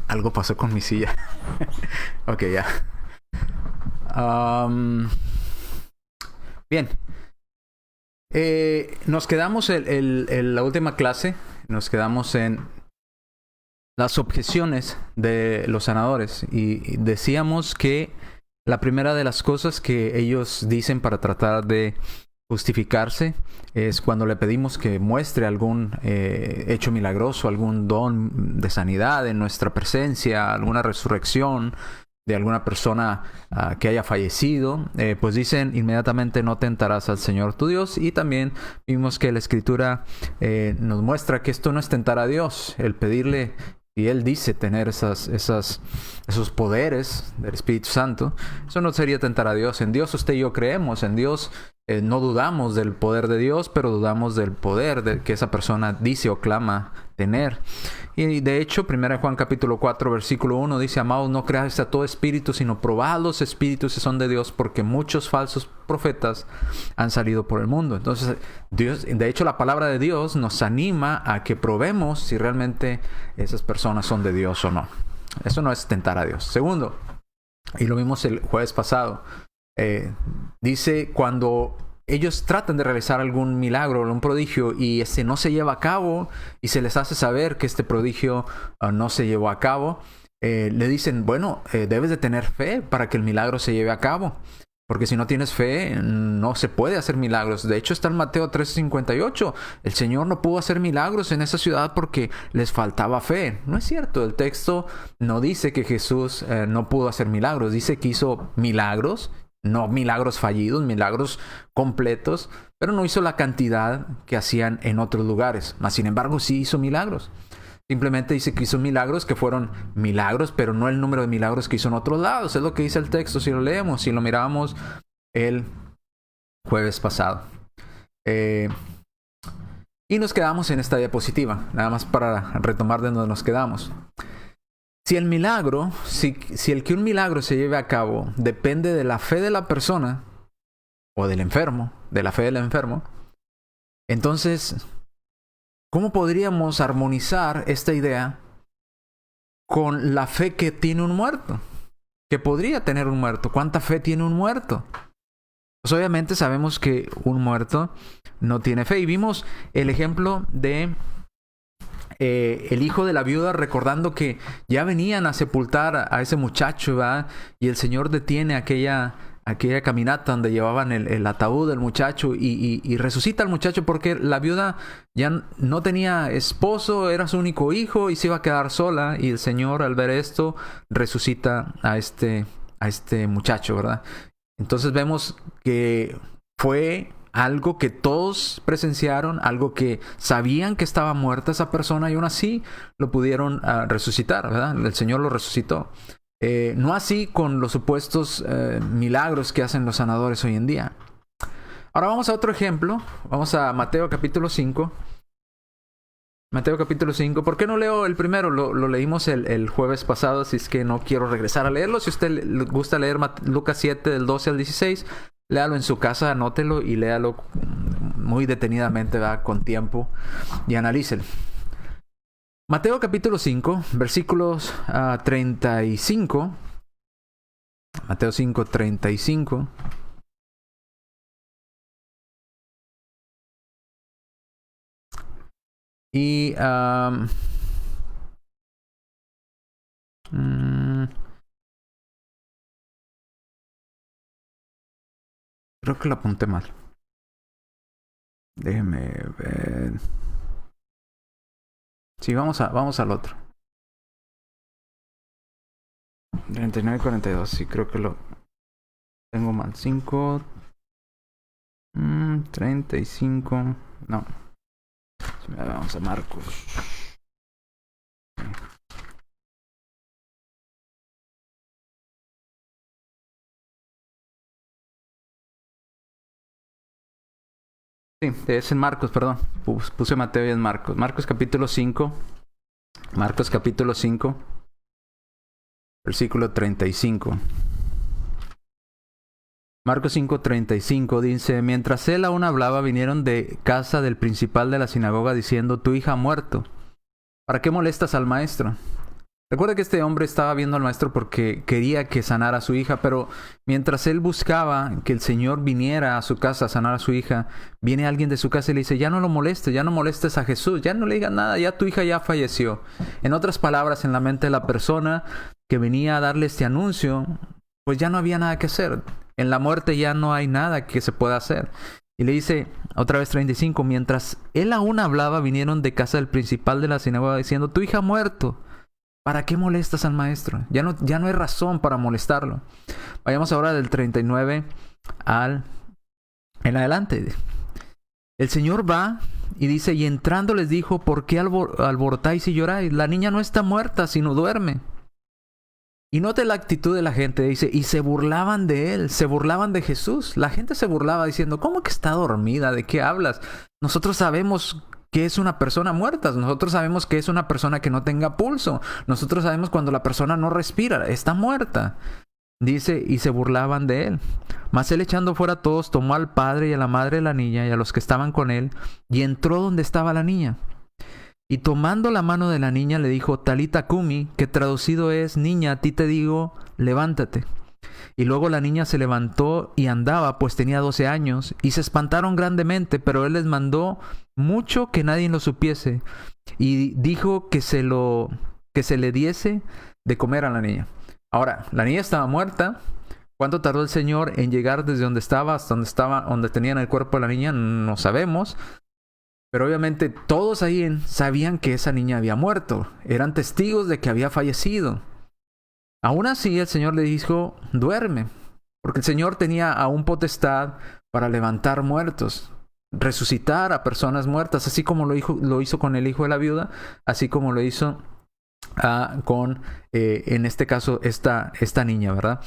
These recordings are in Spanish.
Algo pasó con mi silla. Ok, ya. Am, bien. Nos quedamos en la última clase. Nos quedamos en las objeciones de los sanadores. Y decíamos que la primera de las cosas que ellos dicen para tratar de justificarse es cuando le pedimos que muestre algún hecho milagroso, algún don de sanidad en nuestra presencia, alguna resurrección de alguna persona que haya fallecido, pues dicen inmediatamente no tentarás al Señor tu Dios. Y también vimos que la Escritura nos muestra que esto no es tentar a Dios, el pedirle, y Él dice tener esos poderes del Espíritu Santo. Eso no sería tentar a Dios. En Dios usted y yo creemos, en Dios no dudamos del poder de Dios, pero dudamos del poder que esa persona dice o clama tener. Y de hecho, 1 Juan capítulo 4, versículo 1 dice: amados, no creáis a todo espíritu, sino probad los espíritus si son de Dios, porque muchos falsos profetas han salido por el mundo. Entonces, Dios, de hecho, la palabra de Dios nos anima a que probemos si realmente esas personas son de Dios o no. Eso no es tentar a Dios. Segundo, y lo vimos el jueves pasado, dice cuando ellos tratan de realizar algún milagro o un prodigio y no se lleva a cabo y se les hace saber que este prodigio no se llevó a cabo, le dicen, bueno, debes de tener fe para que el milagro se lleve a cabo. Porque si no tienes fe, no se puede hacer milagros. De hecho, está en Mateo 13:58. El Señor no pudo hacer milagros en esa ciudad porque les faltaba fe. No es cierto. El texto no dice que Jesús no pudo hacer milagros. Dice que hizo milagros. No milagros fallidos, milagros completos. Pero no hizo la cantidad que hacían en otros lugares. Mas, sin embargo, sí hizo milagros. Simplemente dice que hizo milagros que fueron milagros, pero no el número de milagros que hizo en otros lados. Es lo que dice el texto si lo leemos, si lo mirábamos el jueves pasado. Y nos quedamos en esta diapositiva, nada más para retomar de donde nos quedamos. Si el milagro, si el que un milagro se lleve a cabo depende de la fe de la persona o del enfermo, de la fe del enfermo, entonces, ¿cómo podríamos armonizar esta idea con la fe que tiene un muerto? Que podría tener un muerto. ¿Cuánta fe tiene un muerto? Pues obviamente sabemos que un muerto no tiene fe. Y vimos el ejemplo de el hijo de la viuda recordando que ya venían a sepultar a ese muchacho, ¿verdad? Y el Señor detiene aquella caminata donde llevaban el ataúd del muchacho y resucita al muchacho porque la viuda ya no tenía esposo, era su único hijo y se iba a quedar sola, y el Señor, al ver esto, resucita a este muchacho, ¿verdad? Entonces vemos que fue algo que todos presenciaron, algo que sabían que estaba muerta esa persona y aún así lo pudieron resucitar, ¿verdad? El Señor lo resucitó. No así con los supuestos milagros que hacen los sanadores hoy en día. Ahora vamos a otro ejemplo. Vamos a Mateo capítulo 5. Mateo capítulo 5. ¿Por qué no leo el primero? Lo leímos el jueves pasado, así es que no quiero regresar a leerlo. Si a usted le gusta leer Lucas 7 del 12 al 16, léalo en su casa, anótelo y léalo muy detenidamente, ¿verdad? Con tiempo, y analícelo. Mateo capítulo 5, versículos 35. Mateo 5, 35. Y creo que lo apunté mal. Déjeme ver. Sí, vamos al otro. 39, 42. Sí, creo que lo tengo mal. 5, 35. No. Vamos a Marcos. Sí, es en Marcos, perdón. Puse Mateo y en Marcos. Marcos capítulo 5. Marcos capítulo 5. Versículo 35. Marcos 5:35 dice: mientras él aún hablaba, vinieron de casa del principal de la sinagoga diciendo: tu hija ha muerto. ¿Para qué molestas al maestro? Recuerda que este hombre estaba viendo al maestro porque quería que sanara a su hija, pero mientras él buscaba que el Señor viniera a su casa a sanar a su hija, viene alguien de su casa y le dice, ya no lo molestes, ya no molestes a Jesús, ya no le digas nada, ya tu hija ya falleció. En otras palabras, en la mente de la persona que venía a darle este anuncio, pues ya no había nada que hacer. En la muerte ya no hay nada que se pueda hacer. Y le dice, otra vez 35, mientras él aún hablaba, vinieron de casa del principal de la sinagoga diciendo, tu hija ha muerto. ¿Para qué molestas al maestro? Ya no hay razón para molestarlo. Vayamos ahora del 39 en adelante. El Señor va y dice, y entrando les dijo, ¿por qué alborotáis y lloráis? La niña no está muerta, sino duerme. Y note la actitud de la gente, dice, y se burlaban de él, se burlaban de Jesús. La gente se burlaba diciendo, ¿cómo que está dormida? ¿De qué hablas? Nosotros sabemos que es una persona muerta. Nosotros sabemos que es una persona que no tenga pulso. Nosotros sabemos cuando la persona no respira, está muerta. Dice, y se burlaban de él. Mas él, echando fuera a todos, tomó al padre y a la madre de la niña y a los que estaban con él, y entró donde estaba la niña. Y tomando la mano de la niña le dijo, Talita Cumi, que traducido es, niña, a ti te digo, levántate. Y luego la niña se levantó y andaba, pues tenía 12 años, y se espantaron grandemente, pero él les mandó mucho que nadie lo supiese, y dijo que se le diese de comer a la niña. Ahora, la niña estaba muerta. ¿Cuánto tardó el Señor en llegar desde donde estaba hasta donde tenían el cuerpo de la niña? No sabemos. Pero obviamente todos ahí sabían que esa niña había muerto. Eran testigos de que había fallecido. Aún así el Señor le dijo, duerme. Porque el Señor tenía aún potestad para levantar muertos, resucitar a personas muertas, así como lo hizo con el hijo de la viuda, así como lo hizo con, en este caso, esta niña, ¿verdad?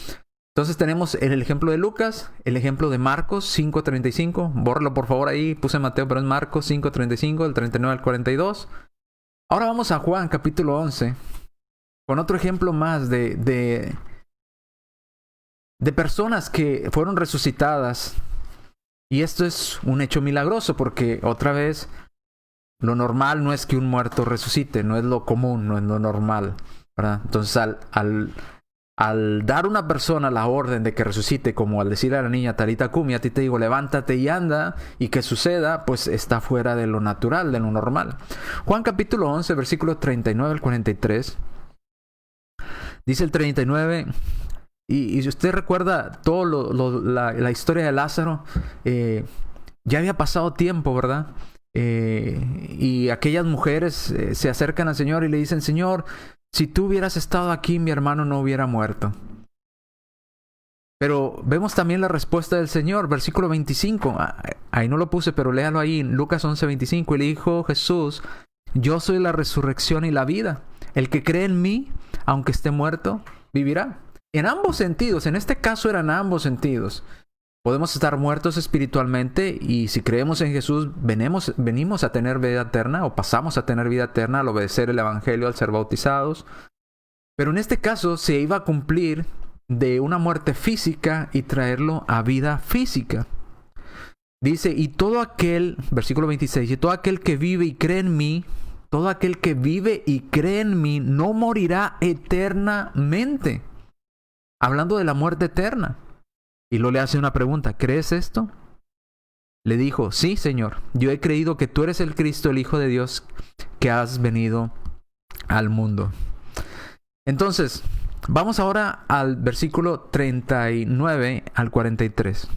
Entonces tenemos el ejemplo de Lucas, el ejemplo de Marcos 5:35. Bórralo por favor ahí, puse Mateo, pero es Marcos 5:35, del 39 al 42. Ahora vamos a Juan capítulo 11, con otro ejemplo más de personas que fueron resucitadas. Y esto es un hecho milagroso porque otra vez lo normal no es que un muerto resucite, no es lo común, no es lo normal, ¿verdad? Entonces al dar a una persona la orden de que resucite, como al decirle a la niña Talita Cumi, a ti te digo levántate y anda, y que suceda, pues está fuera de lo natural, de lo normal. Juan capítulo 11, versículo 39 al 43. Dice el 39, y si usted recuerda toda la historia de Lázaro, ya había pasado tiempo, ¿verdad? Y aquellas mujeres se acercan al Señor y le dicen, Señor, si tú hubieras estado aquí, mi hermano no hubiera muerto. Pero vemos también la respuesta del Señor, versículo 25. Ahí no lo puse, pero léalo ahí, en Lucas 11:25. Y le dijo Jesús, yo soy la resurrección y la vida. El que cree en mí, aunque esté muerto, vivirá. En ambos sentidos, en este caso eran ambos sentidos. Podemos estar muertos espiritualmente y si creemos en Jesús venimos a tener vida eterna o pasamos a tener vida eterna al obedecer el Evangelio, al ser bautizados. Pero en este caso se iba a cumplir de una muerte física y traerlo a vida física. Dice, y todo aquel, versículo 26, y todo aquel que vive y cree en mí, todo aquel que vive y cree en mí no morirá eternamente. Hablando de la muerte eterna. Y luego le hace una pregunta, ¿crees esto? Le dijo, sí, Señor, yo he creído que tú eres el Cristo, el Hijo de Dios, que has venido al mundo. Entonces, vamos ahora al versículo 39 al 43.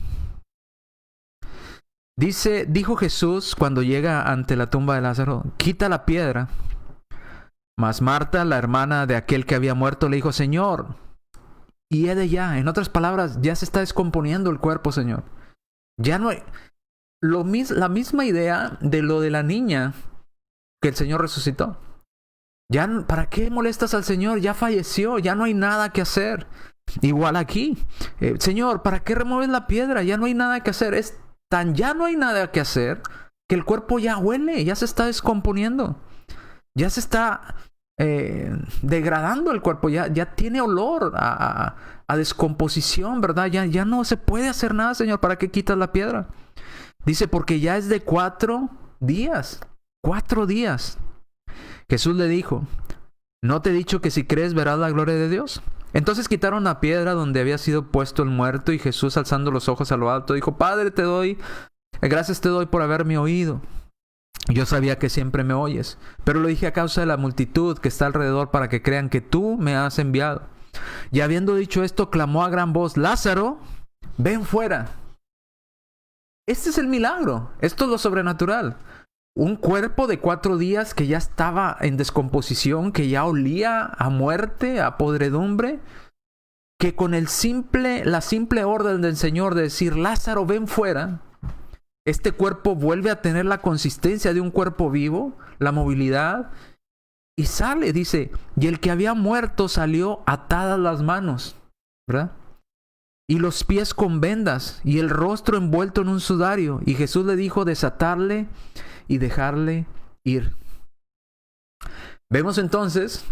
Dijo Jesús cuando llega ante la tumba de Lázaro, quita la piedra. Mas Marta, la hermana de aquel que había muerto, le dijo, Señor, y he de ya. En otras palabras, ya se está descomponiendo el cuerpo, Señor. Ya no hay... la misma idea de lo de la niña que el Señor resucitó. Ya, ¿para qué molestas al Señor? Ya falleció, ya no hay nada que hacer. Igual aquí. Señor, ¿para qué remueves la piedra? Ya no hay nada que hacer. Ya no hay nada que hacer que el cuerpo ya huele, ya se está descomponiendo. Ya se está... degradando el cuerpo, ya tiene olor a descomposición, ¿verdad? Ya no se puede hacer nada, Señor. ¿Para qué quitas la piedra? Dice, porque ya es de 4 días. 4 días. Jesús le dijo, ¿No te he dicho que si crees verás la gloria de Dios? Entonces quitaron la piedra donde había sido puesto el muerto, y Jesús, alzando los ojos a lo alto, dijo: Padre, gracias te doy por haberme oído. Yo sabía que siempre me oyes, pero lo dije a causa de la multitud que está alrededor, para que crean que tú me has enviado. Y habiendo dicho esto, clamó a gran voz: Lázaro, ven fuera. Este es el milagro. Esto es lo sobrenatural. Un cuerpo de 4 días que ya estaba en descomposición, que ya olía a muerte, a podredumbre, que con la simple orden del Señor de decir: Lázaro, ven fuera, este cuerpo vuelve a tener la consistencia de un cuerpo vivo, la movilidad, y sale, dice, y el que había muerto salió atadas las manos, ¿verdad? Y los pies con vendas, y el rostro envuelto en un sudario. Y Jesús le dijo desatarle y dejarle ir. Vemos entonces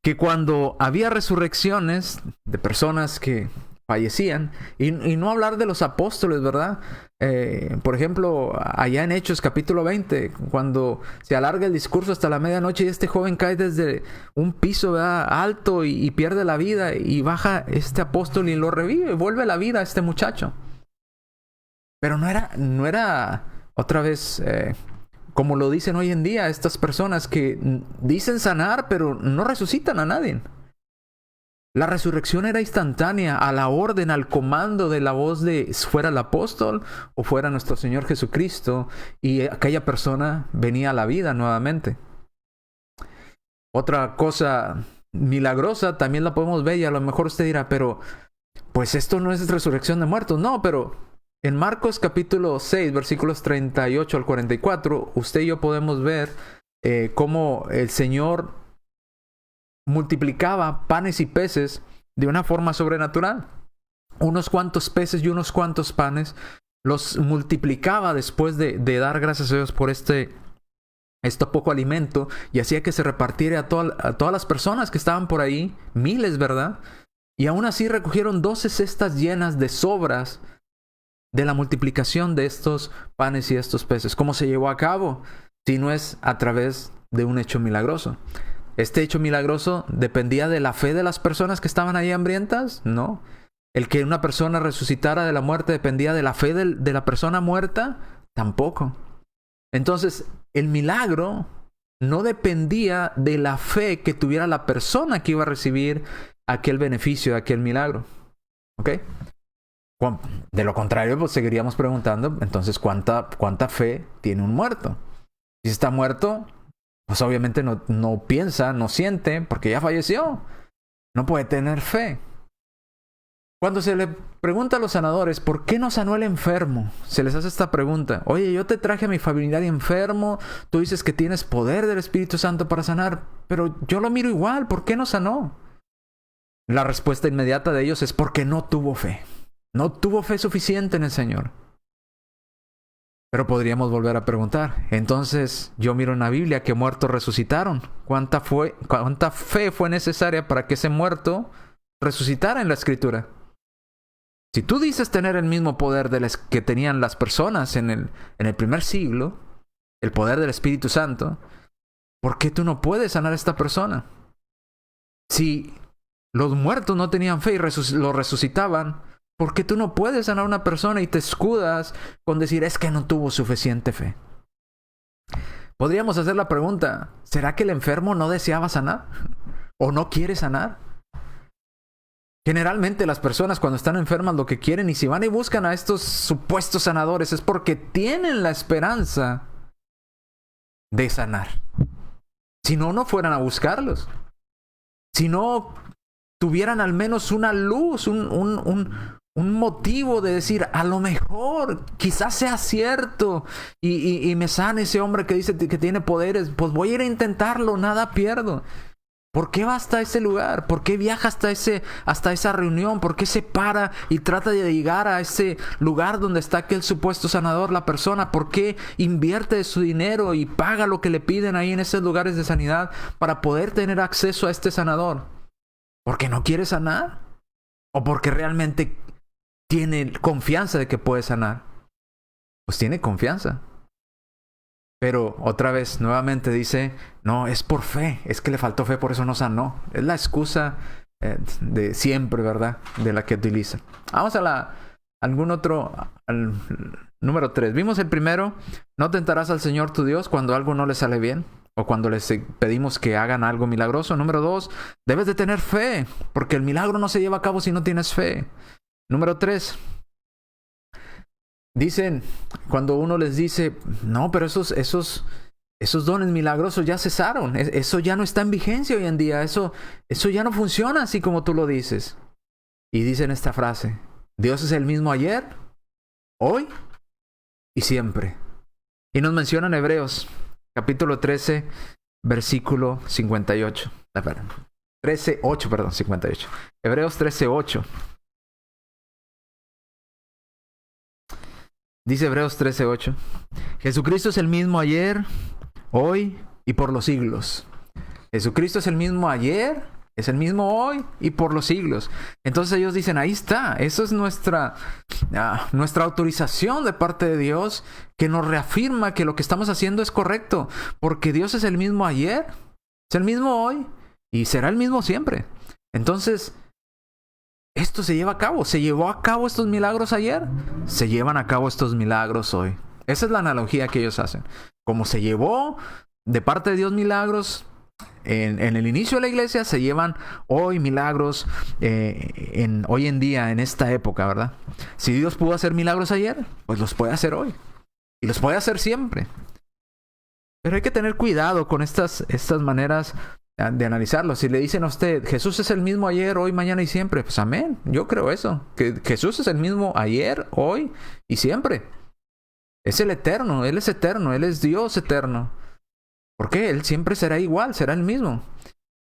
que cuando había resurrecciones de personas que fallecían, y no hablar de los apóstoles, ¿verdad? Por ejemplo, allá en Hechos capítulo 20, cuando se alarga el discurso hasta la medianoche y este joven cae desde un piso, ¿verdad?, alto, y pierde la vida, y baja este apóstol y lo revive, vuelve a la vida a este muchacho. Pero no era otra vez como lo dicen hoy en día estas personas que dicen sanar, pero no resucitan a nadie. La resurrección era instantánea, a la orden, al comando de la voz de fuera el apóstol o fuera nuestro Señor Jesucristo, y aquella persona venía a la vida nuevamente. Otra cosa milagrosa también la podemos ver, y a lo mejor usted dirá: pero pues esto no es resurrección de muertos. No, pero en Marcos capítulo 6, versículos 38 al 44, usted y yo podemos ver cómo el Señor multiplicaba panes y peces de una forma sobrenatural. Unos cuantos peces y unos cuantos panes los multiplicaba después de dar gracias a Dios por este poco alimento, y hacía que se repartiera a todas las personas que estaban por ahí, miles, ¿verdad? Y aún así recogieron 12 cestas llenas de sobras de la multiplicación de estos panes y estos peces. ¿Cómo se llevó a cabo? Si no es a través de un hecho milagroso. ¿Este hecho milagroso dependía de la fe de las personas que estaban ahí hambrientas? No. ¿El que una persona resucitara de la muerte dependía de la fe de la persona muerta? Tampoco. Entonces, el milagro no dependía de la fe que tuviera la persona que iba a recibir aquel beneficio de aquel milagro. ¿Ok? De lo contrario, pues seguiríamos preguntando, entonces, ¿cuánta fe tiene un muerto? Si está muerto, pues obviamente no piensa, no siente, porque ya falleció. No puede tener fe. Cuando se le pregunta a los sanadores: ¿por qué no sanó el enfermo? Se les hace esta pregunta: oye, yo te traje a mi familiar enfermo, tú dices que tienes poder del Espíritu Santo para sanar, pero yo lo miro igual, ¿por qué no sanó? La respuesta inmediata de ellos es: porque no tuvo fe. No tuvo fe suficiente en el Señor. Pero podríamos volver a preguntar: entonces yo miro en la Biblia que muertos resucitaron. ¿Cuánta fe fue necesaria para que ese muerto resucitara en la Escritura? Si tú dices tener el mismo poder que tenían las personas en el primer siglo, el poder del Espíritu Santo, ¿por qué tú no puedes sanar a esta persona? Si los muertos no tenían fe y lo resucitaban, ¿por qué tú no puedes sanar a una persona y te escudas con decir: es que no tuvo suficiente fe? Podríamos hacer la pregunta: ¿será que el enfermo no deseaba sanar? ¿O no quiere sanar? Generalmente las personas cuando están enfermas lo que quieren, y si van y buscan a estos supuestos sanadores, es porque tienen la esperanza de sanar. Si no, no fueran a buscarlos. Si no tuvieran al menos una luz, un motivo de decir: a lo mejor, quizás sea cierto, y me sane ese hombre que dice que tiene poderes, pues voy a ir a intentarlo, nada pierdo. ¿Por qué va hasta ese lugar? ¿Por qué viaja hasta esa reunión? ¿Por qué se para y trata de llegar a ese lugar donde está aquel supuesto sanador, la persona? ¿Por qué invierte su dinero y paga lo que le piden ahí en esos lugares de sanidad para poder tener acceso a este sanador? ¿Porque no quiere sanar? ¿O porque realmente tiene confianza de que puede sanar? Pues tiene confianza. Pero otra vez, nuevamente dice, no, es por fe, es que le faltó fe, por eso no sanó. Es la excusa de siempre, ¿verdad? De la que utiliza. Vamos a algún otro, al número 3. Vimos el primero, no tentarás al Señor tu Dios cuando algo no le sale bien o cuando les pedimos que hagan algo milagroso. Número 2, debes de tener fe, porque el milagro no se lleva a cabo si no tienes fe. Número 3, dicen, cuando uno les dice, no, pero esos dones milagrosos ya cesaron. Eso ya no está en vigencia hoy en día. Eso ya no funciona así como tú lo dices. Y dicen esta frase, Dios es el mismo ayer, hoy y siempre. Y nos mencionan Hebreos, capítulo 13, versículo 58. 13:8, perdón, 58. Hebreos 13:8. Dice Hebreos 13:8. Jesucristo es el mismo ayer, hoy y por los siglos. Jesucristo es el mismo ayer, es el mismo hoy y por los siglos. Entonces ellos dicen, ahí está. Eso es nuestra autorización de parte de Dios, que nos reafirma que lo que estamos haciendo es correcto. Porque Dios es el mismo ayer, es el mismo hoy y será el mismo siempre. Entonces, esto se lleva a cabo. ¿Se llevó a cabo estos milagros ayer? Se llevan a cabo estos milagros hoy. Esa es la analogía que ellos hacen. Como se llevó de parte de Dios milagros en el inicio de la iglesia, se llevan hoy milagros hoy en día, en esta época, ¿verdad? Si Dios pudo hacer milagros ayer, pues los puede hacer hoy. Y los puede hacer siempre. Pero hay que tener cuidado con estas maneras de analizarlo. Si le dicen a usted, Jesús es el mismo ayer, hoy, mañana y siempre, pues amén, yo creo eso, que Jesús es el mismo ayer, hoy y siempre. Es el eterno, Él es eterno, Él es Dios eterno. ¿Por qué? Él siempre será igual, será el mismo.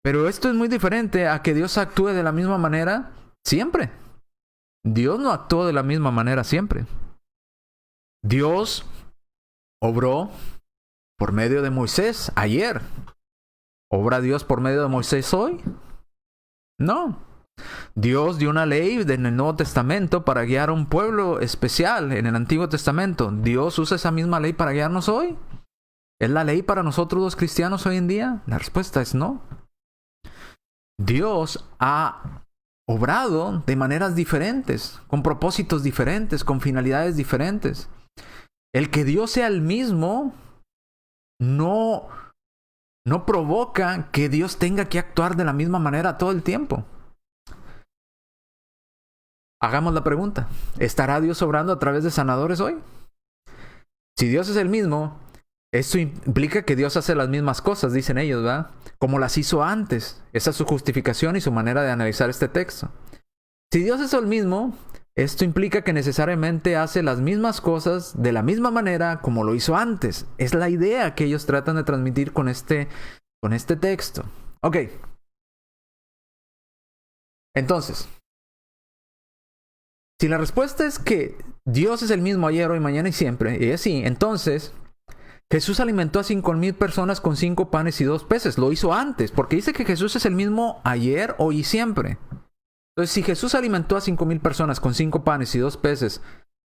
Pero esto es muy diferente a que Dios actúe de la misma manera siempre. Dios no actuó de la misma manera siempre. Dios obró por medio de Moisés ayer. ¿Obra Dios por medio de Moisés hoy? No. Dios dio una ley en el Nuevo Testamento para guiar a un pueblo especial en el Antiguo Testamento. ¿Dios usa esa misma ley para guiarnos hoy? ¿Es la ley para nosotros los cristianos hoy en día? La respuesta es no. Dios ha obrado de maneras diferentes, con propósitos diferentes, con finalidades diferentes. El que Dios sea el mismo no provoca que Dios tenga que actuar de la misma manera todo el tiempo. Hagamos la pregunta, ¿estará Dios obrando a través de sanadores hoy? Si Dios es el mismo, esto implica que Dios hace las mismas cosas, dicen ellos, ¿verdad? Como las hizo antes. Esa es su justificación y su manera de analizar este texto. Si Dios es el mismo, esto implica que necesariamente hace las mismas cosas de la misma manera como lo hizo antes. Es la idea que ellos tratan de transmitir con este texto. Ok. Entonces, si la respuesta es que Dios es el mismo ayer, hoy, mañana y siempre, y es así, entonces Jesús alimentó a 5,000 personas con 5 panes y 2 peces. Lo hizo antes, porque dice que Jesús es el mismo ayer, hoy y siempre. Entonces, si Jesús alimentó a 5,000 personas con 5 panes y 2 peces,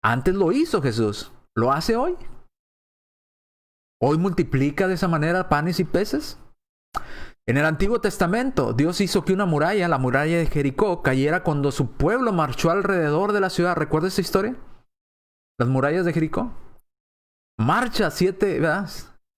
antes lo hizo Jesús. ¿Lo hace hoy? ¿Hoy multiplica de esa manera panes y peces? En el Antiguo Testamento, Dios hizo que una muralla, la muralla de Jericó, cayera cuando su pueblo marchó alrededor de la ciudad. ¿Recuerda esa historia? Las murallas de Jericó. Marcha 7, ¿verdad?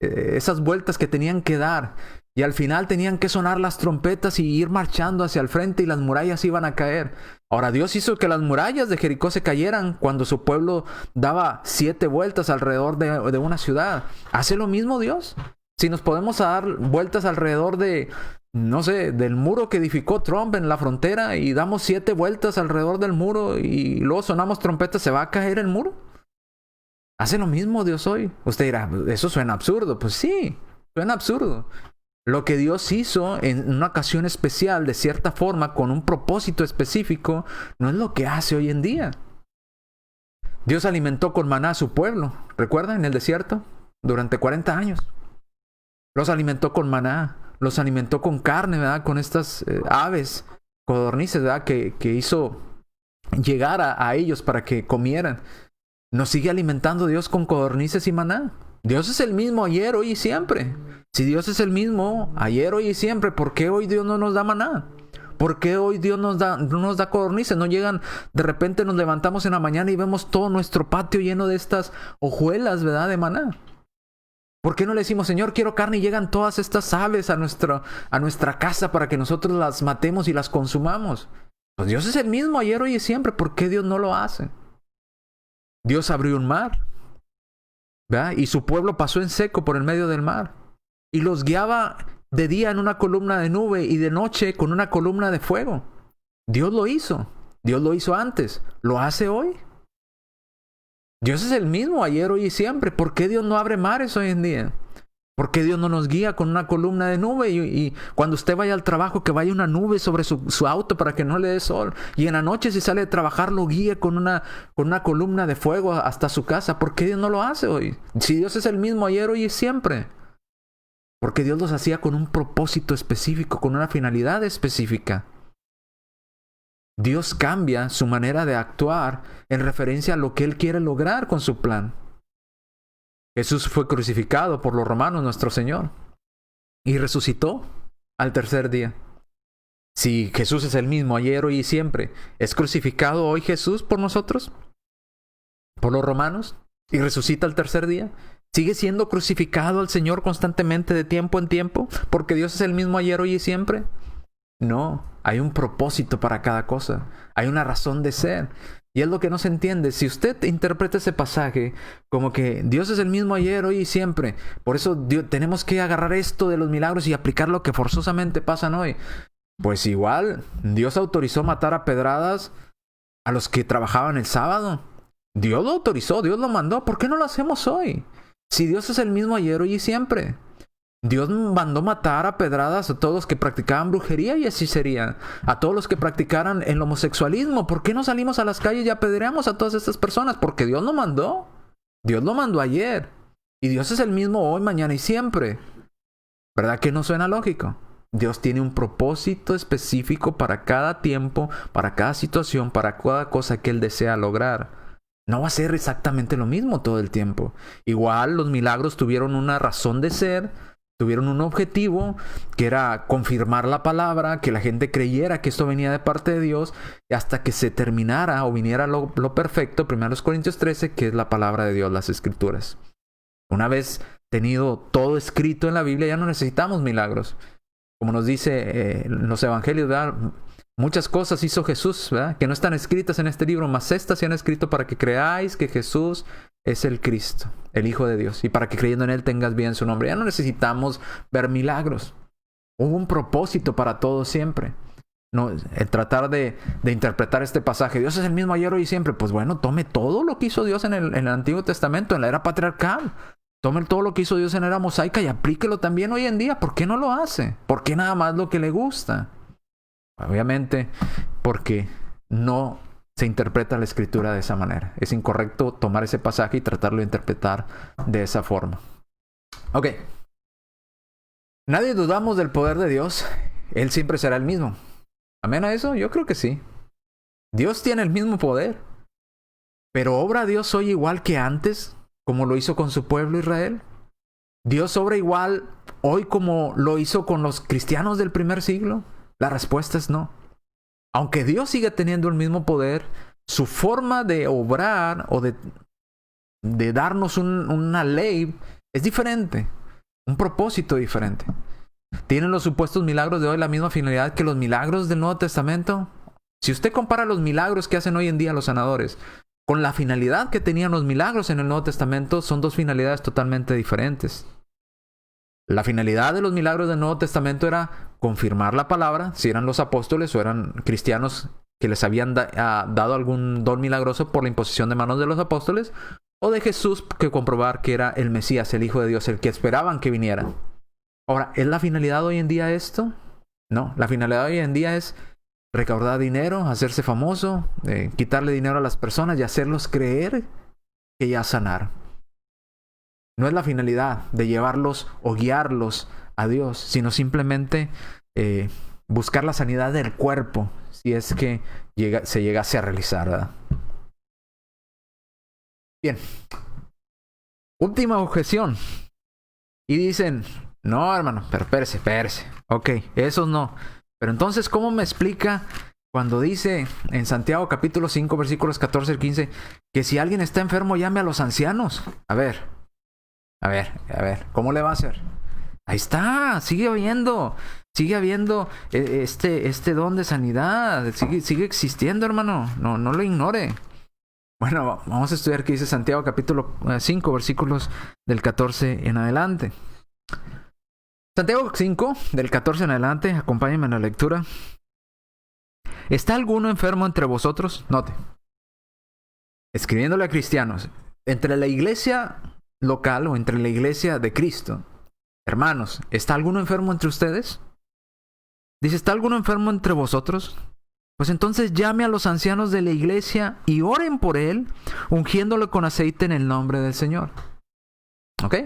Esas vueltas que tenían que dar. Y al final tenían que sonar las trompetas y ir marchando hacia el frente y las murallas iban a caer. Ahora Dios hizo que las murallas de Jericó se cayeran cuando su pueblo daba 7 vueltas alrededor de una ciudad. ¿Hace lo mismo Dios? Si nos podemos dar vueltas alrededor de, no sé, del muro que edificó Trump en la frontera y damos 7 vueltas alrededor del muro y luego sonamos trompetas, ¿se va a caer el muro? ¿Hace lo mismo Dios hoy? Usted dirá, eso suena absurdo. Pues sí, suena absurdo. Lo que Dios hizo en una ocasión especial, de cierta forma, con un propósito específico, no es lo que hace hoy en día. Dios alimentó con maná a su pueblo, ¿recuerdan? En el desierto, durante 40 años. Los alimentó con maná, los alimentó con carne, ¿verdad? Con estas aves, codornices, ¿verdad? Que hizo llegar a ellos para que comieran. ¿Nos sigue alimentando Dios con codornices y maná? Dios es el mismo ayer, hoy y siempre. Si Dios es el mismo ayer, hoy y siempre, ¿por qué hoy Dios no nos da maná? ¿Por qué hoy Dios no nos da codornices? No llegan, de repente nos levantamos en la mañana y vemos todo nuestro patio lleno de estas hojuelas, ¿verdad? De maná. ¿Por qué no le decimos, Señor, quiero carne, y llegan todas estas aves a nuestra casa para que nosotros las matemos y las consumamos? Pues Dios es el mismo ayer, hoy y siempre. ¿Por qué Dios no lo hace? Dios abrió un mar, ¿verdad? Y su pueblo pasó en seco por el medio del mar. Y los guiaba de día en una columna de nube y de noche con una columna de fuego. Dios lo hizo. Dios lo hizo antes. ¿Lo hace hoy? Dios es el mismo ayer, hoy y siempre. ¿Por qué Dios no abre mares hoy en día? ¿Por qué Dios no nos guía con una columna de nube? Y cuando usted vaya al trabajo, que vaya una nube sobre su auto para que no le dé sol. Y en la noche, si sale de trabajar, lo guíe con una columna de fuego hasta su casa. ¿Por qué Dios no lo hace hoy? Si Dios es el mismo ayer, hoy y siempre. Porque Dios los hacía con un propósito específico, con una finalidad específica. Dios cambia su manera de actuar en referencia a lo que Él quiere lograr con su plan. Jesús fue crucificado por los romanos, nuestro Señor, y resucitó al tercer día. Si Jesús es el mismo ayer, hoy y siempre, ¿es crucificado hoy Jesús por nosotros? ¿Por los romanos? ¿Y resucita al tercer día? ¿Sigue siendo crucificado al Señor constantemente de tiempo en tiempo? ¿Porque Dios es el mismo ayer, hoy y siempre? No, hay un propósito para cada cosa. Hay una razón de ser. Y es lo que no se entiende. Si usted interpreta ese pasaje como que Dios es el mismo ayer, hoy y siempre, por eso tenemos que agarrar esto de los milagros y aplicar lo que forzosamente pasan hoy. Pues igual, Dios autorizó matar a pedradas a los que trabajaban el sábado. Dios lo autorizó, Dios lo mandó. ¿Por qué no lo hacemos hoy? Si Dios es el mismo ayer, hoy y siempre. Dios mandó matar a pedradas a todos los que practicaban brujería y hechicería, a todos los que practicaran el homosexualismo. ¿Por qué no salimos a las calles y apedreamos a todas estas personas? Porque Dios lo mandó. Dios lo mandó ayer. Y Dios es el mismo hoy, mañana y siempre. ¿Verdad que no suena lógico? Dios tiene un propósito específico para cada tiempo, para cada situación, para cada cosa que Él desea lograr. No va a ser exactamente lo mismo todo el tiempo. Igual los milagros tuvieron una razón de ser, tuvieron un objetivo, que era confirmar la palabra, que la gente creyera que esto venía de parte de Dios, y hasta que se terminara o viniera lo perfecto, 1 Corintios 13, que es la palabra de Dios, las Escrituras. Una vez tenido todo escrito en la Biblia, ya no necesitamos milagros. Como nos dice en los evangelios, ¿verdad? Muchas cosas hizo Jesús, ¿verdad?, que no están escritas en este libro, mas estas se han escrito para que creáis que Jesús es el Cristo, el Hijo de Dios, y para que creyendo en Él tengas bien su nombre. Ya no necesitamos ver milagros. Hubo un propósito para todo siempre. No, el tratar de interpretar este pasaje, Dios es el mismo ayer, hoy y siempre. Pues bueno, tome todo lo que hizo Dios en el Antiguo Testamento, en la era patriarcal. Tome todo lo que hizo Dios en la era mosaica y aplíquelo también hoy en día. ¿Por qué no lo hace? ¿Por qué nada más lo que le gusta? Obviamente, porque no se interpreta la Escritura de esa manera. Es incorrecto tomar ese pasaje y tratarlo de interpretar de esa forma. Ok. Nadie dudamos del poder de Dios. Él siempre será el mismo. ¿Amén a eso? Yo creo que sí. Dios tiene el mismo poder. Pero ¿obra Dios hoy igual que antes, como lo hizo con su pueblo Israel? ¿Dios obra igual hoy como lo hizo con los cristianos del primer siglo? La respuesta es no. Aunque Dios sigue teniendo el mismo poder, su forma de obrar o de darnos una ley es diferente, un propósito diferente. ¿Tienen los supuestos milagros de hoy la misma finalidad que los milagros del Nuevo Testamento? Si usted compara los milagros que hacen hoy en día los sanadores con la finalidad que tenían los milagros en el Nuevo Testamento, son dos finalidades totalmente diferentes. La finalidad de los milagros del Nuevo Testamento era confirmar la palabra, si eran los apóstoles o eran cristianos que les habían dado algún don milagroso por la imposición de manos de los apóstoles, o de Jesús, que comprobar que era el Mesías, el Hijo de Dios, el que esperaban que viniera. Ahora, ¿es la finalidad hoy en día esto? No, la finalidad hoy en día es recaudar dinero, hacerse famoso, quitarle dinero a las personas y hacerlos creer que ya sanaron. No es la finalidad de llevarlos o guiarlos a Dios, sino simplemente buscar la sanidad del cuerpo, si es que se llegase a realizar, ¿verdad? Bien. Última objeción. Y dicen, no, hermano, pero espérese. Ok, esos no. Pero entonces, ¿cómo me explica cuando dice en Santiago capítulo 5, versículos 14 y 15, que si alguien está enfermo, llame a los ancianos? A ver, ¿cómo le va a hacer? Ahí está, sigue habiendo este don de sanidad, sigue existiendo, hermano, no lo ignore. Bueno, vamos a estudiar qué dice Santiago capítulo 5, versículos del 14 en adelante. Santiago 5, del 14 en adelante, acompáñenme en la lectura. ¿Está alguno enfermo entre vosotros? Note, escribiéndole a cristianos, entre la iglesia local o entre la iglesia de Cristo. Hermanos, ¿está alguno enfermo entre ustedes? Dice, ¿está alguno enfermo entre vosotros? Pues entonces llame a los ancianos de la iglesia y oren por él, ungiéndolo con aceite en el nombre del Señor. ¿Ok?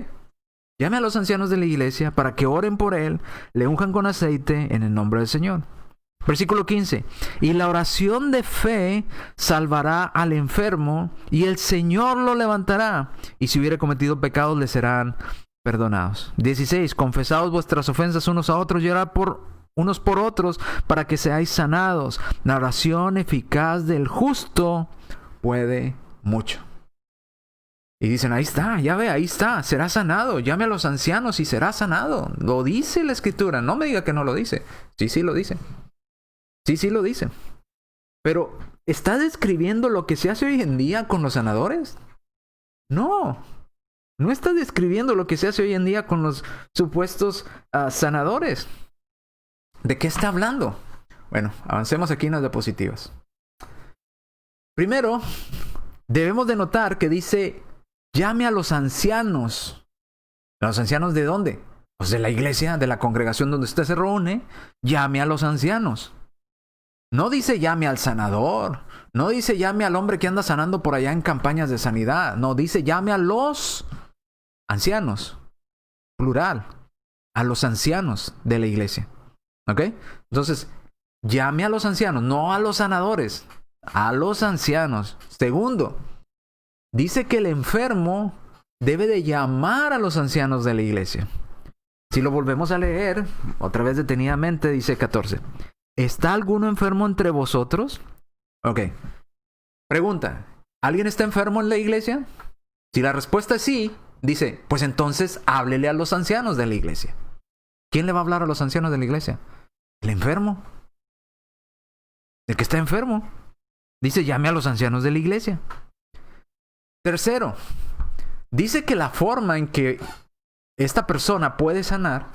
Llame a los ancianos de la iglesia para que oren por él, le unjan con aceite en el nombre del Señor. Versículo 15. Y la oración de fe salvará al enfermo y el Señor lo levantará. Y si hubiere cometido pecados le serán perdonados. 16. Confesaos vuestras ofensas unos a otros y orad unos por otros para que seáis sanados. La oración eficaz del justo puede mucho. Y dicen, ahí está, ya ve, ahí está, será sanado. Llame a los ancianos y será sanado. Lo dice la Escritura, no me diga que no lo dice. Sí lo dice. Sí lo dice. Pero, ¿está describiendo lo que se hace hoy en día con los sanadores? No está describiendo lo que se hace hoy en día con los supuestos sanadores. ¿De qué está hablando? Bueno, avancemos aquí en las diapositivas. Primero, debemos de notar que dice, llame a los ancianos. ¿Los ancianos de dónde? Pues de la iglesia, de la congregación donde usted se reúne. Llame a los ancianos. No dice llame al sanador. No dice llame al hombre que anda sanando por allá en campañas de sanidad. No, dice llame a los ancianos. Plural. A los ancianos de la iglesia. ¿Ok? Entonces, llame a los ancianos, no a los sanadores. A los ancianos. Segundo, dice que el enfermo debe de llamar a los ancianos de la iglesia. Si lo volvemos a leer, otra vez detenidamente, dice 14. ¿Está alguno enfermo entre vosotros? Ok. Pregunta, ¿alguien está enfermo en la iglesia? Si la respuesta es sí, dice, pues entonces háblele a los ancianos de la iglesia. ¿Quién le va a hablar a los ancianos de la iglesia? El enfermo. El que está enfermo. Dice, llame a los ancianos de la iglesia. Tercero, dice que la forma en que esta persona puede sanar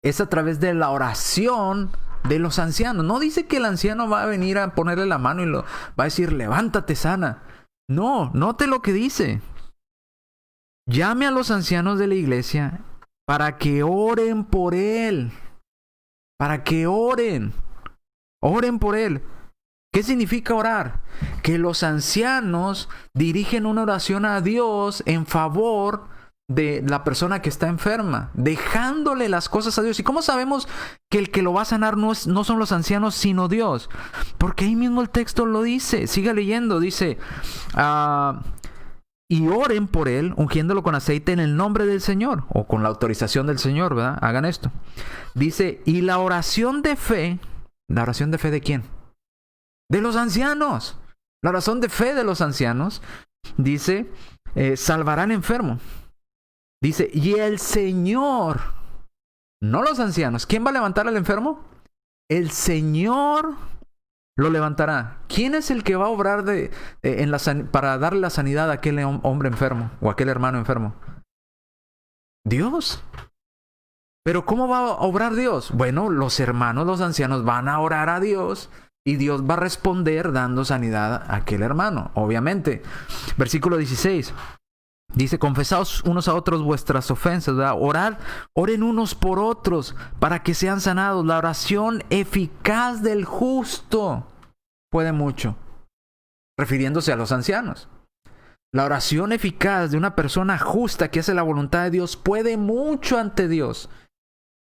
es a través de la oración de los ancianos. No dice que el anciano va a venir a ponerle la mano y va a decir, levántate, sana. No, note lo que dice. Llame a los ancianos de la iglesia para que oren por él. Para que oren. Oren por él. ¿Qué significa orar? Que los ancianos dirigen una oración a Dios en favor de la persona que está enferma, dejándole las cosas a Dios. ¿Y cómo sabemos que el que lo va a sanar no son los ancianos, sino Dios? Porque ahí mismo el texto lo dice. Siga leyendo, dice, y oren por él, ungiéndolo con aceite en el nombre del Señor, o con la autorización del Señor, ¿verdad? Hagan esto. Dice, y ¿la oración de fe de quién? De los ancianos. La oración de fe de los ancianos, dice, salvará al enfermo. Dice, y el Señor, no los ancianos. ¿Quién va a levantar al enfermo? El Señor lo levantará. ¿Quién es el que va a obrar para darle la sanidad a aquel hombre enfermo o a aquel hermano enfermo? Dios. ¿Pero cómo va a obrar Dios? Bueno, los hermanos, los ancianos van a orar a Dios y Dios va a responder dando sanidad a aquel hermano, obviamente. Versículo 16. Dice, confesaos unos a otros vuestras ofensas, ¿verdad? Oren unos por otros para que sean sanados. La oración eficaz del justo puede mucho. Refiriéndose a los ancianos. La oración eficaz de una persona justa que hace la voluntad de Dios puede mucho ante Dios.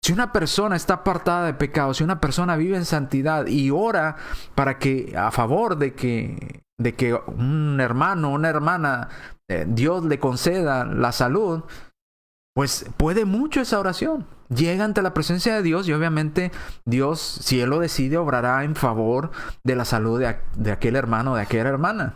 Si una persona está apartada de pecado, si una persona vive en santidad y ora a favor de que de que un hermano, una hermana, Dios le conceda la salud, pues puede mucho esa oración. Llega ante la presencia de Dios y obviamente Dios, si Él lo decide, obrará en favor de la salud de aquel hermano o de aquella hermana.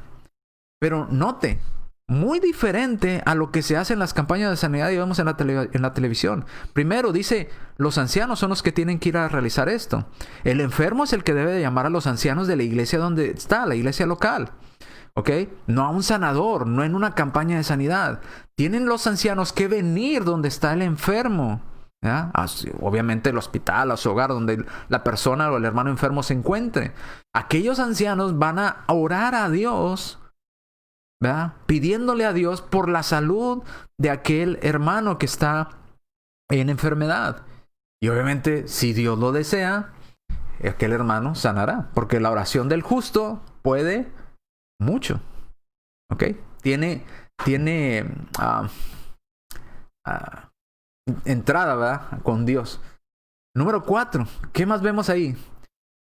Pero note, muy diferente a lo que se hace en las campañas de sanidad y vemos en la televisión. Primero dice, los ancianos son los que tienen que ir a realizar esto. El enfermo es el que debe de llamar a los ancianos de la iglesia donde está, la iglesia local. ¿Ok? No a un sanador, no en una campaña de sanidad. Tienen los ancianos que venir donde está el enfermo. ¿Ya? Obviamente el hospital, a su hogar, donde la persona o el hermano enfermo se encuentre. Aquellos ancianos van a orar a Dios, ¿verdad? Pidiéndole a Dios por la salud de aquel hermano que está en enfermedad. Y obviamente, si Dios lo desea, aquel hermano sanará. Porque la oración del justo puede mucho. ¿Ok? Tiene entrada, ¿verdad? Con Dios. Número 4. ¿Qué más vemos ahí?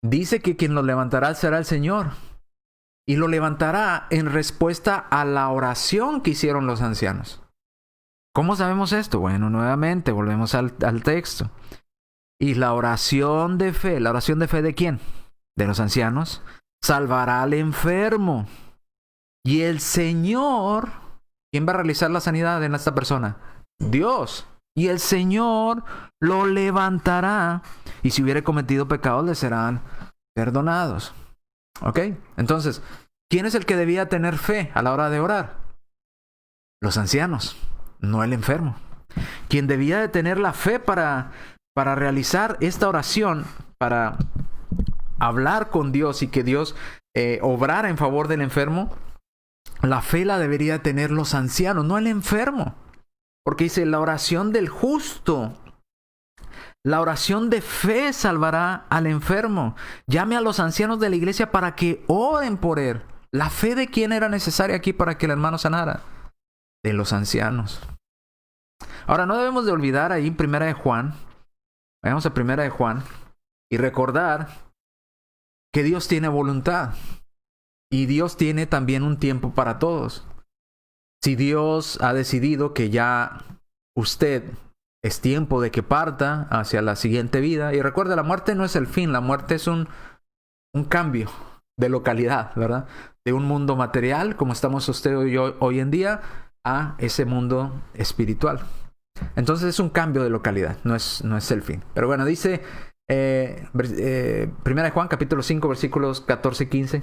Dice que quien lo levantará será el Señor. Y lo levantará en respuesta a la oración que hicieron los ancianos. ¿Cómo sabemos esto? Bueno, nuevamente volvemos al texto. Y la oración de fe ¿de quién? De los ancianos. Salvará al enfermo. Y el Señor, ¿quién va a realizar la sanidad en esta persona? Dios. Y el Señor lo levantará. Y si hubiere cometido pecados, le serán perdonados. ¿Ok? Entonces, ¿quién es el que debía tener fe a la hora de orar? Los ancianos, no el enfermo. Quien debía de tener la fe para realizar esta oración, para hablar con Dios y que Dios obrara en favor del enfermo, la fe la debería tener los ancianos, no el enfermo. Porque dice, la oración del justo, la oración de fe salvará al enfermo. Llame a los ancianos de la iglesia para que oren por él. ¿La fe de quién era necesaria aquí para que el hermano sanara? De los ancianos. Ahora, no debemos de olvidar ahí en 1 de Juan. Vayamos a 1 de Juan y recordar que Dios tiene voluntad. Y Dios tiene también un tiempo para todos. Si Dios ha decidido que ya usted es tiempo de que parta hacia la siguiente vida. Y recuerda, la muerte no es el fin. La muerte es un cambio de localidad, ¿verdad? De un mundo material, como estamos usted y yo hoy en día, a ese mundo espiritual. Entonces es un cambio de localidad, no es el fin. Pero bueno, dice 1 de Juan, capítulo 5, versículos 14 y 15.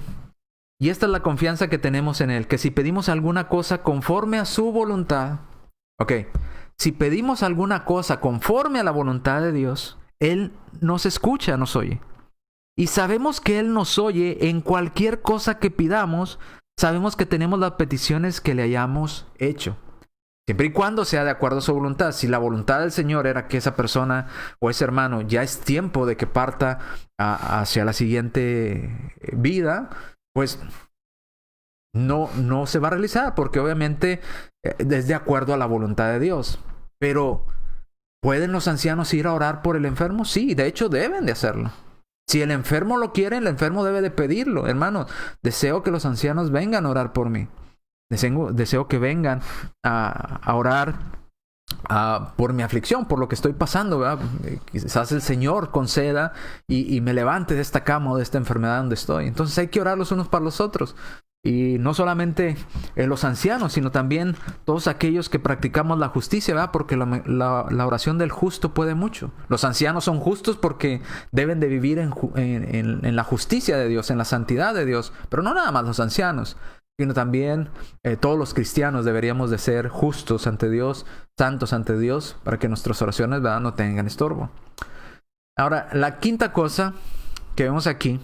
Y esta es la confianza que tenemos en Él, que si pedimos alguna cosa conforme a su voluntad, si pedimos alguna cosa conforme a la voluntad de Dios, Él nos escucha, nos oye. Y sabemos que Él nos oye en cualquier cosa que pidamos. Sabemos que tenemos las peticiones que le hayamos hecho. Siempre y cuando sea de acuerdo a su voluntad. Si la voluntad del Señor era que esa persona o ese hermano ya es tiempo de que parta hacia la siguiente vida, pues no se va a realizar, porque obviamente es de acuerdo a la voluntad de Dios. Pero ¿pueden los ancianos ir a orar por el enfermo? Sí, de hecho deben de hacerlo. Si el enfermo lo quiere, el enfermo debe de pedirlo. Hermano, deseo que los ancianos vengan a orar por mí. Deseo que vengan a orar por mi aflicción, por lo que estoy pasando, ¿verdad? Quizás el Señor conceda y me levante de esta cama o de esta enfermedad donde estoy. Entonces hay que orar los unos para los otros. Y no solamente los ancianos, sino también todos aquellos que practicamos la justicia, ¿verdad? Porque la oración del justo puede mucho. Los ancianos son justos porque deben de vivir en la justicia de Dios, en la santidad de Dios. Pero no nada más los ancianos, sino también todos los cristianos deberíamos de ser justos ante Dios, santos ante Dios, para que nuestras oraciones, ¿verdad?, no tengan estorbo. Ahora, la quinta cosa que vemos aquí,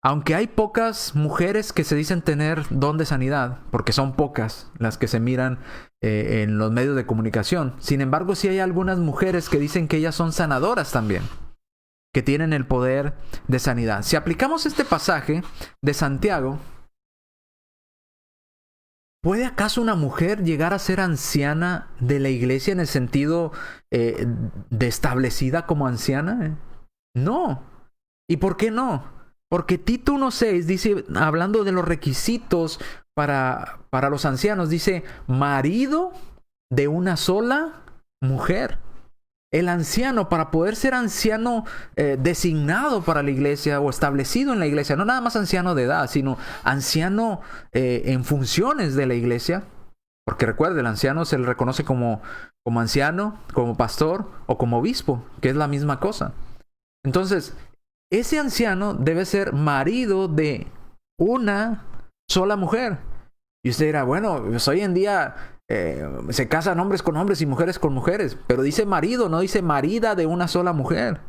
aunque hay pocas mujeres que se dicen tener don de sanidad, porque son pocas las que se miran en los medios de comunicación, sin embargo sí hay algunas mujeres que dicen que ellas son sanadoras también, que tienen el poder de sanidad. Si aplicamos este pasaje de Santiago, ¿puede acaso una mujer llegar a ser anciana de la iglesia en el sentido de establecida como anciana? No. ¿Y por qué no? Porque Tito 1:6 dice, hablando de los requisitos para los ancianos, dice, marido de una sola mujer. El anciano, para poder ser anciano designado para la iglesia o establecido en la iglesia, no nada más anciano de edad, sino anciano en funciones de la iglesia, porque recuerde, el anciano se le reconoce como anciano, como pastor o como obispo, que es la misma cosa. Entonces, ese anciano debe ser marido de una sola mujer. Y usted dirá, bueno, pues hoy en día se casan hombres con hombres y mujeres con mujeres, pero dice marido, no dice marida de una sola mujer.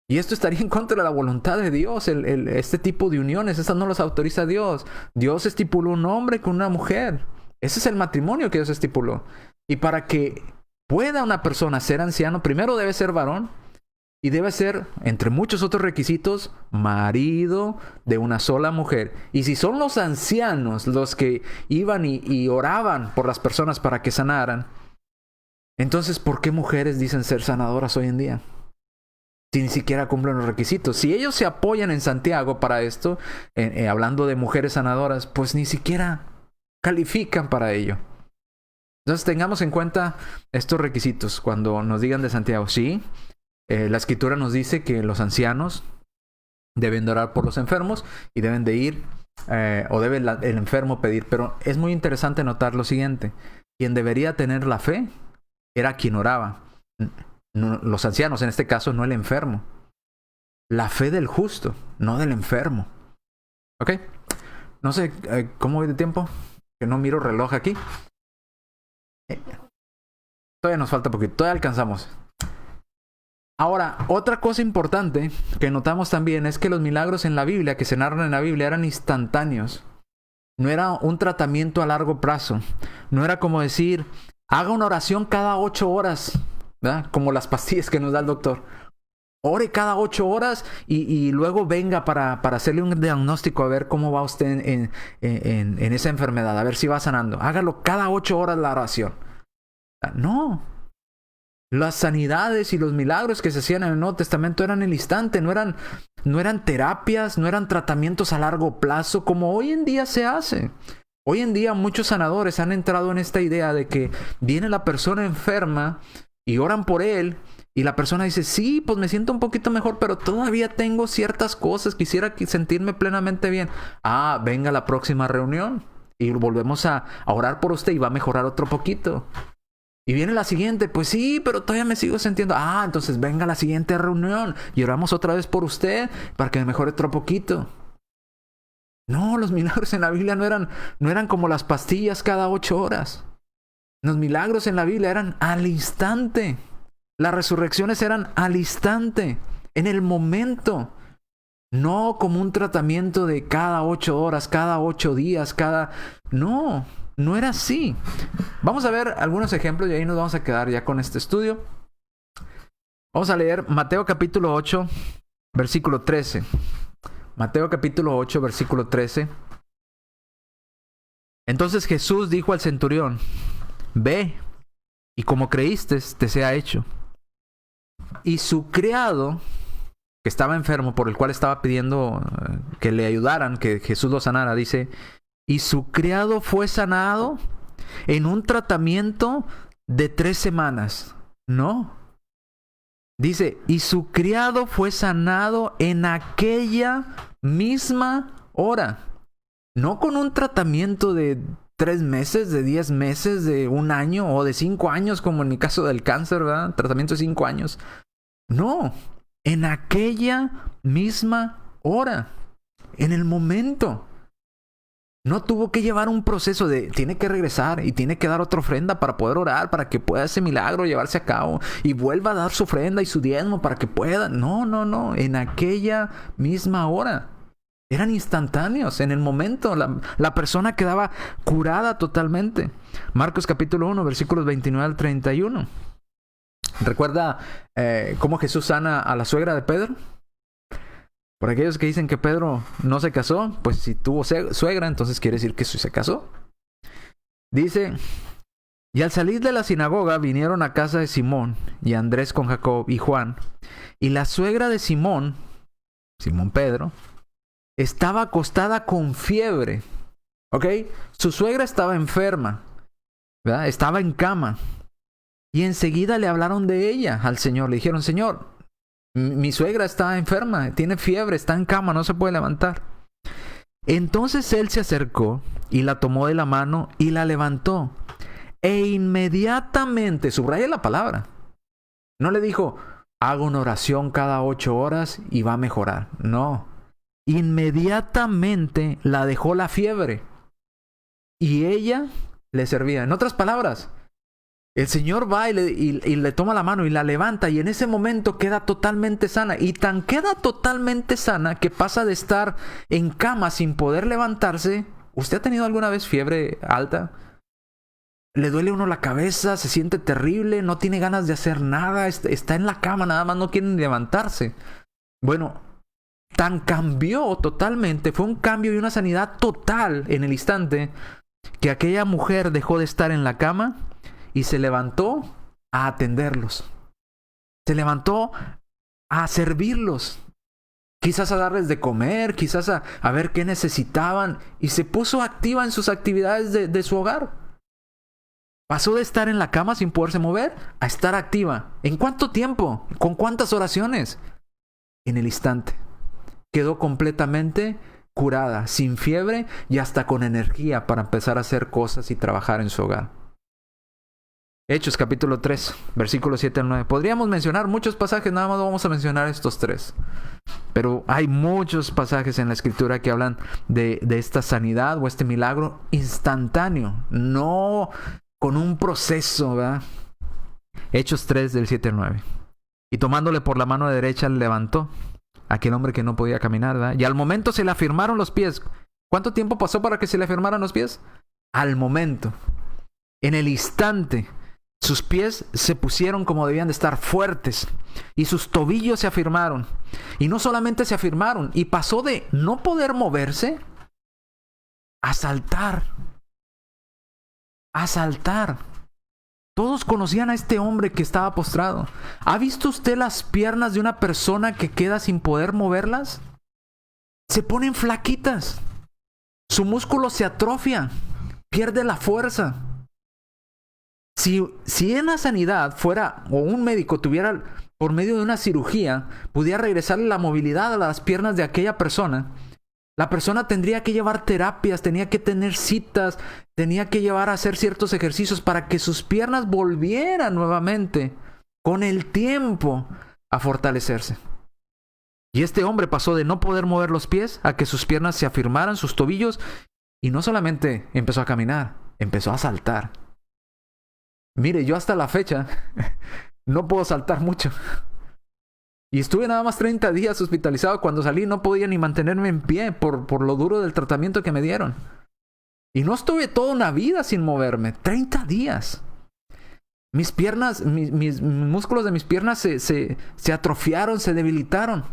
Y esto estaría en contra de la voluntad de Dios. Este tipo de uniones, estas no las autoriza Dios. Dios estipuló un hombre con una mujer. Ese es el matrimonio que Dios estipuló. Y para que pueda una persona ser anciano, primero debe ser varón. Y debe ser, entre muchos otros requisitos, marido de una sola mujer. Y si son los ancianos los que iban y oraban por las personas para que sanaran, entonces, ¿por qué mujeres dicen ser sanadoras hoy en día? Si ni siquiera cumplen los requisitos. Si ellos se apoyan en Santiago para esto, hablando de mujeres sanadoras, pues ni siquiera califican para ello. Entonces, tengamos en cuenta estos requisitos cuando nos digan de Santiago. Sí, la escritura nos dice que los ancianos deben de orar por los enfermos y deben de ir, o debe el enfermo pedir. Pero es muy interesante notar lo siguiente. Quien debería tener la fe era quien oraba. No, los ancianos, en este caso, no el enfermo. La fe del justo, no del enfermo. ¿Ok? No sé, ¿cómo voy de tiempo? Que no miro reloj aquí. Todavía nos falta poquito, todavía alcanzamos. Ahora, otra cosa importante que notamos también es que los milagros en la Biblia, que se narran en la Biblia, eran instantáneos. No era un tratamiento a largo plazo. No era como decir, haga una oración cada 8 horas, ¿verdad? Como las pastillas que nos da el doctor. Ore cada 8 horas y luego venga para hacerle un diagnóstico a ver cómo va usted en esa enfermedad, a ver si va sanando. Hágalo cada 8 horas la oración. No. Las sanidades y los milagros que se hacían en el Nuevo Testamento eran en el instante, no eran terapias, no eran tratamientos a largo plazo como hoy en día se hace. Hoy en día muchos sanadores han entrado en esta idea de que viene la persona enferma y oran por él y la persona dice, sí, pues me siento un poquito mejor, pero todavía tengo ciertas cosas, quisiera sentirme plenamente bien. Ah, venga la próxima reunión y volvemos a orar por usted y va a mejorar otro poquito. Y viene la siguiente, pues sí, pero todavía me sigo sintiendo. Ah, entonces venga la siguiente reunión y oramos otra vez por usted para que me mejore otro poquito. No, los milagros en la Biblia no eran como las pastillas cada 8 horas. Los milagros en la Biblia eran al instante. Las resurrecciones eran al instante, en el momento. No como un tratamiento de cada 8 horas, cada 8 días, No. No era así. Vamos a ver algunos ejemplos y ahí nos vamos a quedar ya con este estudio. Vamos a leer Mateo capítulo 8, versículo 13. Mateo capítulo 8, versículo 13. Entonces Jesús dijo al centurión, ve, y como creíste, te sea hecho. Y su criado, que estaba enfermo, por el cual estaba pidiendo que le ayudaran, que Jesús lo sanara, dice... Y su criado fue sanado en un tratamiento de 3 semanas. No. Dice, y su criado fue sanado en aquella misma hora. No con un tratamiento de 3 meses, de 10 meses, de 1 año o de 5 años, como en mi caso del cáncer, ¿verdad? Tratamiento de 5 años. No. En aquella misma hora. En el momento. No tuvo que llevar un proceso de tiene que regresar y tiene que dar otra ofrenda para poder orar, para que pueda ese milagro llevarse a cabo y vuelva a dar su ofrenda y su diezmo para que pueda. No. En aquella misma hora. Eran instantáneos, en el momento. La persona quedaba curada totalmente. Marcos capítulo 1, versículos 29 al 31. ¿Recuerda cómo Jesús sana a la suegra de Pedro? Por aquellos que dicen que Pedro no se casó, pues si tuvo suegra, entonces quiere decir que sí se casó. Dice, y al salir de la sinagoga vinieron a casa de Simón y Andrés con Jacob y Juan. Y la suegra de Simón Pedro, estaba acostada con fiebre. ¿Ok? Su suegra estaba enferma, ¿verdad? Estaba en cama. Y enseguida le hablaron de ella al Señor. Le dijeron, Señor, mi suegra está enferma, tiene fiebre, está en cama, no se puede levantar. Entonces él se acercó y la tomó de la mano y la levantó. E inmediatamente, subraya la palabra, no le dijo, haga una oración cada 8 horas y va a mejorar. No. Inmediatamente la dejó la fiebre. Y ella le servía. En otras palabras, el Señor va y le toma la mano y la levanta. Y en ese momento queda totalmente sana. Y tan queda totalmente sana que pasa de estar en cama sin poder levantarse. ¿Usted ha tenido alguna vez fiebre alta? Le duele a uno la cabeza, se siente terrible, no tiene ganas de hacer nada, está en la cama, nada más no quiere ni levantarse. Bueno, tan cambió totalmente, fue un cambio y una sanidad total en el instante, que aquella mujer dejó de estar en la cama y se levantó a atenderlos. Se levantó a servirlos. Quizás a darles de comer, quizás a ver qué necesitaban. Y se puso activa en sus actividades de su hogar. Pasó de estar en la cama sin poderse mover a estar activa. ¿En cuánto tiempo? ¿Con cuántas oraciones? En el instante. Quedó completamente curada, sin fiebre y hasta con energía para empezar a hacer cosas y trabajar en su hogar. Hechos capítulo 3, versículos 7 al 9. Podríamos mencionar muchos pasajes, nada más vamos a mencionar estos 3. Pero hay muchos pasajes en la Escritura que hablan de esta sanidad o este milagro instantáneo. No con un proceso, ¿verdad? Hechos 3 del 7 al 9. Y tomándole por la mano derecha le levantó, aquel hombre que no podía caminar, ¿verdad? Y al momento se le afirmaron los pies. ¿Cuánto tiempo pasó para que se le afirmaran los pies? Al momento. En el instante. Sus pies se pusieron como debían de estar, fuertes. Y sus tobillos se afirmaron. Y no solamente se afirmaron. Y pasó de no poder moverse a saltar. A saltar. Todos conocían a este hombre que estaba postrado. ¿Ha visto usted las piernas de una persona que queda sin poder moverlas? Se ponen flaquitas. Su músculo se atrofia. Pierde la fuerza. Si en la sanidad fuera, o un médico tuviera, por medio de una cirugía, pudiera regresarle la movilidad a las piernas de aquella persona, la persona tendría que llevar terapias, tenía que tener citas, tenía que llevar a hacer ciertos ejercicios para que sus piernas volvieran nuevamente, con el tiempo, a fortalecerse. Y este hombre pasó de no poder mover los pies a que sus piernas se afirmaran, sus tobillos, y no solamente empezó a caminar, empezó a saltar. Mire, yo hasta la fecha no puedo saltar mucho. Y estuve nada más 30 días hospitalizado. Cuando salí no podía ni mantenerme en pie por lo duro del tratamiento que me dieron. Y no estuve toda una vida sin moverme. 30 días. Mis piernas, mis músculos de mis piernas se atrofiaron, se debilitaron.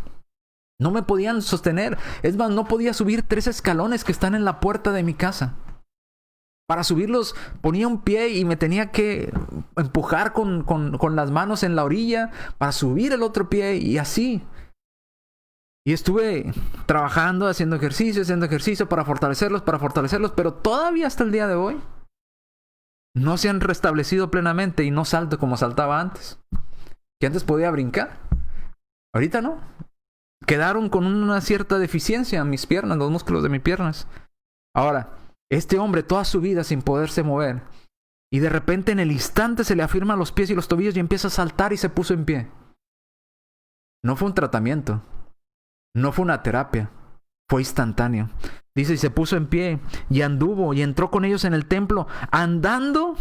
No me podían sostener. Es más, no podía subir 3 escalones que están en la puerta de mi casa. Para subirlos ponía un pie y me tenía que empujar con las manos en la orilla para subir el otro pie y así. Y estuve trabajando, haciendo ejercicio para fortalecerlos, pero todavía hasta el día de hoy no se han restablecido plenamente y no salto como saltaba antes. Que antes podía brincar. Ahorita no. Quedaron con una cierta deficiencia en mis piernas, los músculos de mis piernas. Ahora, este hombre toda su vida sin poderse mover, y de repente en el instante se le afirman los pies y los tobillos y empieza a saltar y se puso en pie. No fue un tratamiento, no fue una terapia, fue instantáneo. Dice, y se puso en pie y anduvo y entró con ellos en el templo, andando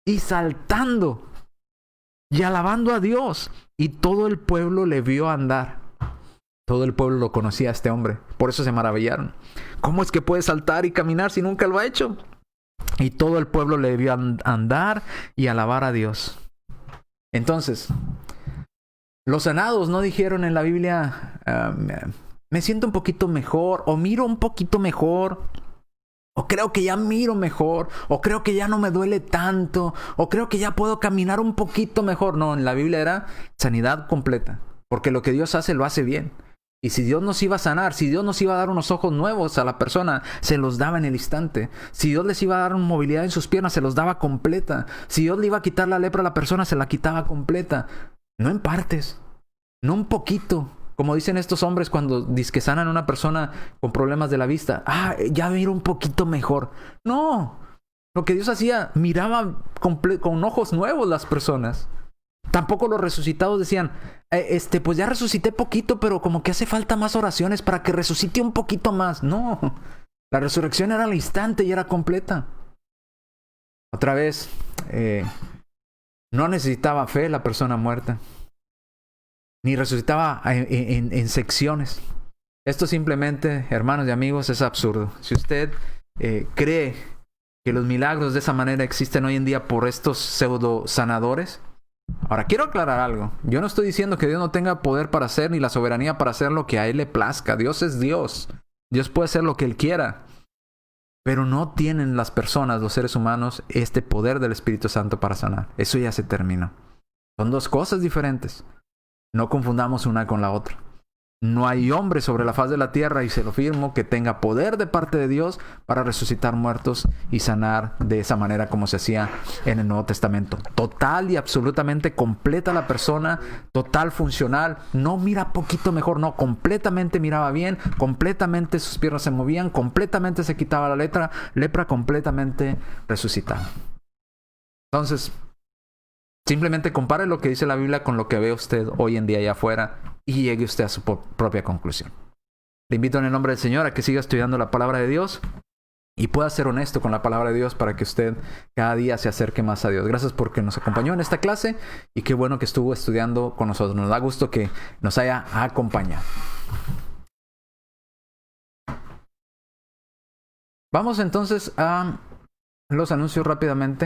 y saltando y alabando a Dios. Y todo el pueblo le vio andar. Todo el pueblo lo conocía a este hombre. Por eso se maravillaron. ¿Cómo es que puede saltar y caminar si nunca lo ha hecho? Y todo el pueblo le vio andar y alabar a Dios. Entonces, los sanados no dijeron en la Biblia, me siento un poquito mejor, o miro un poquito mejor, o creo que ya miro mejor, o creo que ya no me duele tanto, o creo que ya puedo caminar un poquito mejor. No, en la Biblia era sanidad completa. Porque lo que Dios hace, lo hace bien. Y si Dios nos iba a sanar, si Dios nos iba a dar unos ojos nuevos a la persona, se los daba en el instante. Si Dios les iba a dar una movilidad en sus piernas, se los daba completa. Si Dios le iba a quitar la lepra a la persona, se la quitaba completa. No en partes, no un poquito. Como dicen estos hombres cuando dizque sanan a una persona con problemas de la vista. Ya miro un poquito mejor. No, lo que Dios hacía, miraba con ojos nuevos las personas. Tampoco los resucitados decían, pues ya resucité poquito, pero como que hace falta más oraciones para que resucite un poquito más. No, la resurrección era al instante y era completa. Otra vez, no necesitaba fe la persona muerta, ni resucitaba en secciones. Esto simplemente, hermanos y amigos, es absurdo. Si usted cree que los milagros de esa manera existen hoy en día por estos pseudo sanadores. Ahora, quiero aclarar algo. Yo no estoy diciendo que Dios no tenga poder para hacer ni la soberanía para hacer lo que a Él le plazca. Dios es Dios. Dios puede hacer lo que Él quiera. Pero no tienen las personas, los seres humanos, este poder del Espíritu Santo para sanar. Eso ya se terminó. Son dos cosas diferentes. No confundamos una con la otra. No hay hombre sobre la faz de la tierra, y se lo firmo, que tenga poder de parte de Dios para resucitar muertos y sanar de esa manera como se hacía en el Nuevo Testamento. Total y absolutamente completa la persona, total funcional. No mira poquito mejor, no, completamente miraba bien, completamente sus piernas se movían, completamente se quitaba la lepra, completamente resucitaba. Entonces, simplemente compare lo que dice la Biblia con lo que ve usted hoy en día allá afuera y llegue usted a su propia conclusión. Le invito en el nombre del Señor a que siga estudiando la palabra de Dios y pueda ser honesto con la palabra de Dios para que usted cada día se acerque más a Dios. Gracias porque nos acompañó en esta clase y qué bueno que estuvo estudiando con nosotros. Nos da gusto que nos haya acompañado. Vamos entonces a los anuncios rápidamente.